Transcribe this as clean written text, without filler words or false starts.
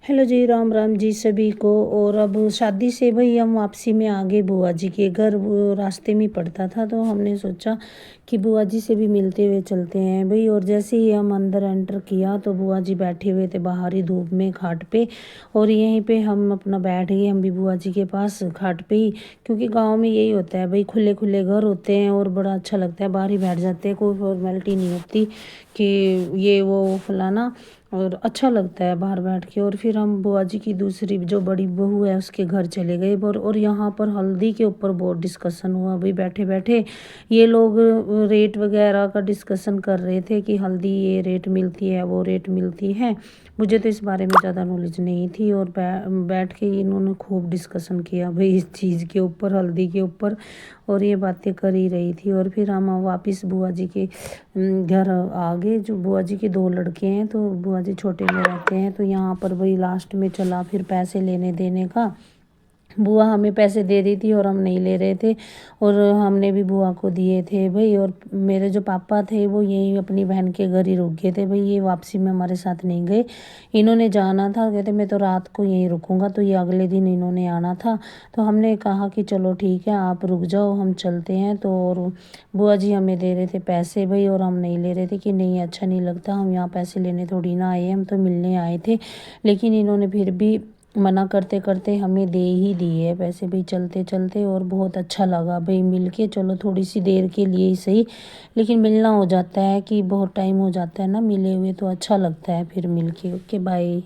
Hello जी, राम राम जी सभी को। और अब शादी से भाई हम वापसी में आ गए बुआ जी के घर। वो रास्ते में पड़ता था तो हमने सोचा कि बुआ जी से भी मिलते हुए चलते हैं भाई। और जैसे ही हम अंदर एंटर किया तो बुआ जी बैठे हुए थे बाहर ही धूप में खाट पे। और यहीं पे हम अपना बैठ गए, हम भी बुआ जी के पास खाट पे ही। क्योंकि गांव में यही होता है भाई, खुले खुले घर होते हैं और बड़ा अच्छा लगता है, बाहर ही बैठ जाते हैं, कोई फॉर्मेलिटी नहीं होती कि ये वो फलाना। और अच्छा लगता है बाहर बैठ के। और फिर हम बुआ जी की दूसरी जो बड़ी बहू है उसके घर चले गए। और यहाँ पर हल्दी के ऊपर बहुत डिस्कशन हुआ भाई, बैठे बैठे ये लोग रेट वगैरह का डिस्कशन कर रहे थे कि हल्दी ये रेट मिलती है वो रेट मिलती है। मुझे तो इस बारे में ज़्यादा नॉलेज नहीं थी। और बैठ के इन्होंने खूब डिस्कशन किया भाई इस चीज़ के ऊपर, हल्दी के ऊपर। और ये बातें कर ही रही थी। और फिर हम वापस बुआ जी के घर आ गए। जो बुआ जी के दो लड़के हैं तो बुआ जी छोटे में रहते हैं। तो यहाँ पर वही लास्ट में चला फिर पैसे लेने देने का। बुआ हमें पैसे दे रही थी और हम नहीं ले रहे थे। और हमने भी बुआ को दिए थे भाई। और मेरे जो पापा थे वो यहीं अपनी बहन के घर ही रुक गए थे भाई, ये वापसी में हमारे साथ नहीं गए। इन्होंने जाना था, कहते मैं तो रात को यहीं रुकूंगा, तो ये अगले दिन इन्होंने आना था। तो हमने कहा कि चलो ठीक है आप रुक जाओ, हम चलते हैं। तो और बुआ जी हमें दे रहे थे पैसे भाई, और हम नहीं ले रहे थे कि नहीं अच्छा नहीं लगता, हम यहाँ पैसे लेने थोड़ी ना आए, हम तो मिलने आए थे। लेकिन इन्होंने फिर भी मना करते करते हमें दे ही दिए पैसे भाई चलते चलते। और बहुत अच्छा लगा भाई मिल के, चलो थोड़ी सी देर के लिए ही सही, लेकिन मिलना हो जाता है कि बहुत टाइम हो जाता है ना मिले हुए, तो अच्छा लगता है फिर मिल के। Okay bye.